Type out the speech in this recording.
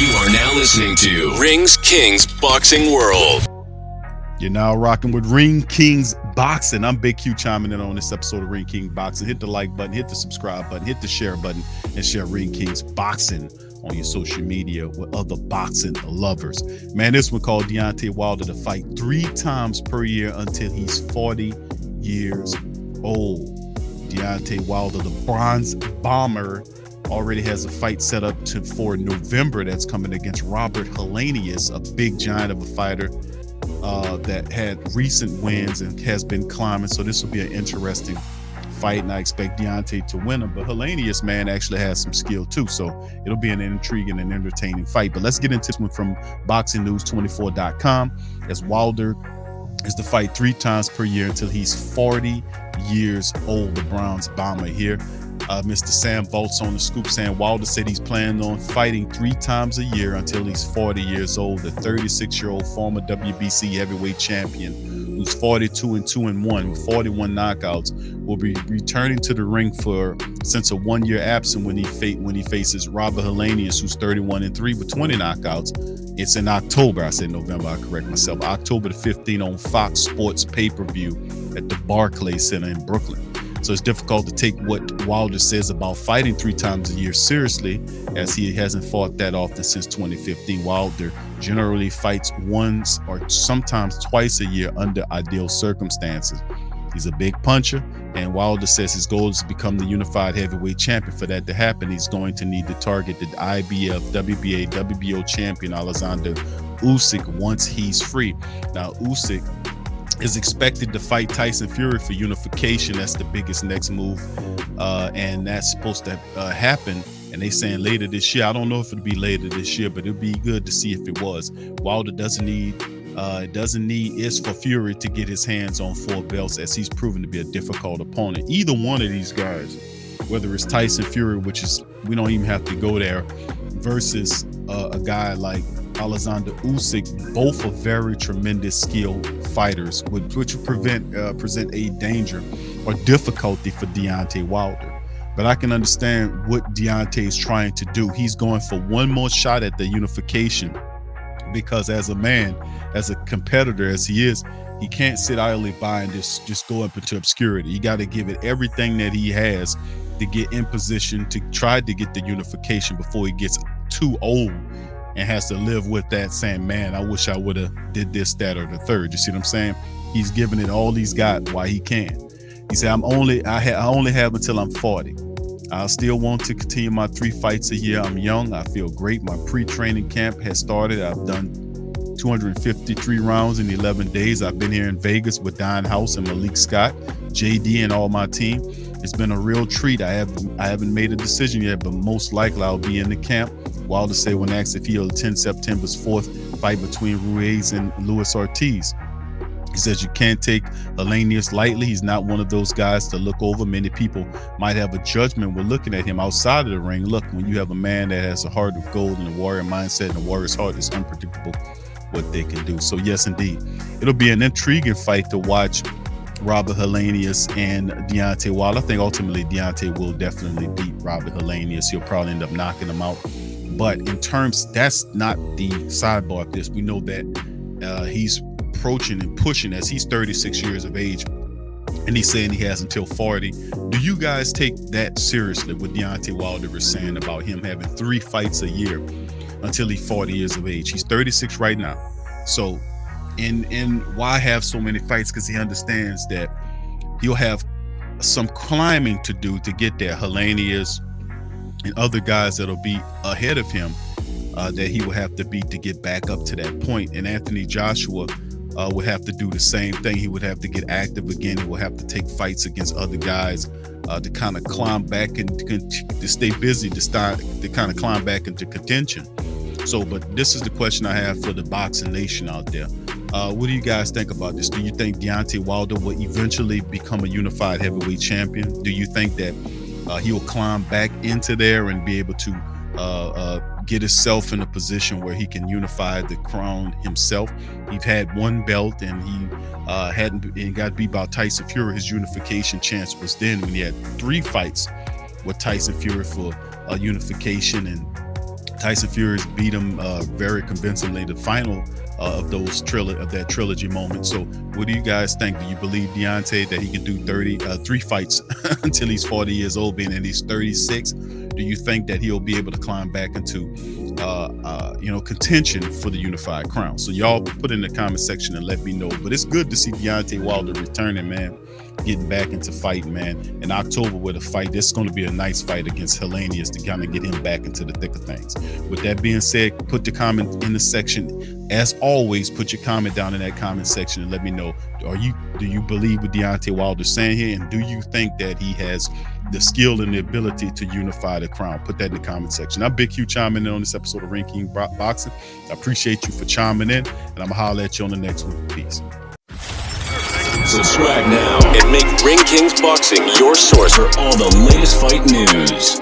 You are now listening to Rings Kings Boxing World. You're now rocking with Ring Kings Boxing. I'm Big Q chiming in on this episode of Ring King Boxing. Hit the like button, hit the subscribe button, hit the share button, and share Ring Kings Boxing on your social media with other boxing lovers. Man, this one called Deontay Wilder to fight 3 times per year until he's 40 years old. Deontay Wilder, the Bronze Bomber, already has a fight set up for November that's coming against Robert Helenius, a big giant of a fighter that had recent wins and has been climbing. So this will be an interesting fight, and I expect Deontay to win him. But Helenius, man, actually has some skill too. So it'll be an intriguing and entertaining fight. But let's get into this one from BoxingNews24.com. As Wilder is to fight 3 times per year until he's 40 years old. The Bronze Bomber here. Mr. Sam Volts on the scoop saying Wilder said he's planning on fighting 3 times a year until he's 40 years old. The 36-year-old former WBC heavyweight champion, who's 42-2-1 with 41 knockouts, will be returning to the ring since a 1-year absence when he faces Robert Helenius, who's 31-3 with 20 knockouts. It's in October. I said November. I correct myself. October the 15th on Fox Sports pay-per-view at the Barclays Center in Brooklyn. So it's difficult to take what Wilder says about fighting 3 times a year seriously, as he hasn't fought that often since 2015. Wilder generally fights once or sometimes twice a year under ideal circumstances. He's a big puncher, and Wilder says his goal is to become the unified heavyweight champion. For that to happen, he's going to need to target the IBF, WBA, WBO champion Oleksandr Usyk once he's free. Now, Usyk is expected to fight Tyson Fury for unification. That's the biggest next move, and that's supposed to happen. And they saying later this year. I don't know if it'll be later this year, but it'd be good to see if it was. Wilder doesn't need is for Fury to get his hands on 4 belts, as he's proven to be a difficult opponent. Either one of these guys, whether it's Tyson Fury, which is, we don't even have to go there, versus a guy like Oleksandr Usyk, both are very tremendous skilled fighters, which will present a danger or difficulty for Deontay Wilder. But I can understand what Deontay is trying to do. He's going for one more shot at the unification, because as a man, as a competitor as he is, he can't sit idly by and just go up into obscurity. He got to give it everything that he has to get in position to try to get the unification before he gets too old and has to live with that, saying, man, I wish I would have did this, that, or the third. You see what I'm saying? He's giving it all he's got while he can. He said, I only have until I'm 40. I still want to continue my 3 fights a year. I'm young. I feel great. My pre-training camp has started. I've done 253 rounds in 11 days. I've been here in Vegas with Don House and Malik Scott, JD, and all my team. It's been a real treat. I haven't made a decision yet, but most likely I'll be in the camp. Wilder said when asked if he'll attend September's 4th fight between Ruiz and Luis Ortiz. He says you can't take Helenius lightly. He's not one of those guys to look over. Many people might have a judgment when looking at him outside of the ring. Look, when you have a man that has a heart of gold and a warrior mindset, and a warrior's heart, is unpredictable what they can do. So yes, indeed, it'll be an intriguing fight to watch. Robert Helenius and Deontay Wilder. I think ultimately Deontay will definitely beat Robert Helenius. He'll probably end up knocking him out. But in terms, that's not the sidebar of this. We know that he's approaching and pushing, as he's 36 years of age, and he's saying he has until 40. Do you guys take that seriously, what Deontay Wilder is saying about him having 3 fights a year until he's 40 years of age? He's 36 right now. So and why have so many fights? Because he understands that he'll have some climbing to do to get there. Helenius and other guys that'll be ahead of him that he will have to beat to get back up to that point. And Anthony Joshua would have to do the same thing. He would have to get active again. He will have to take fights against other guys to kind of climb back and to stay busy, to kind of climb back into contention. So, but this is the question I have for the boxing nation out there. What do you guys think about this? Do you think Deontay Wilder will eventually become a unified heavyweight champion? Do you think that he'll climb back into there and be able to get himself in a position where he can unify the crown himself? He's had 1 belt, and he got beat by Tyson Fury. His unification chance was then when he had 3 fights with Tyson Fury for unification, and Tyson Fury beat him very convincingly, the final of that trilogy moment. So what do you guys think? Do you believe Deontay that he can do 3 fights until he's 40 years old, being that he's 36? Do you think that he'll be able to climb back into contention for the unified crown? So y'all put in the comment section and let me know. But it's good to see Deontay Wilder returning, man, getting back into fighting, man. In October with a fight, this is going to be a nice fight against Helenius to kind of get him back into the thick of things. With that being said, put the comment in the section. As always, put your comment down in that comment section and let me know, do you believe what Deontay Wilder's saying here, and do you think that he has the skill and the ability to unify the crown? Put that in the comment section. I'm Big Q chiming in on this episode of Ring King Boxing. I appreciate you for chiming in, and I'm gonna holler at you on the next one. Peace. Subscribe now and make Ring Kings Boxing your source for all the latest fight news.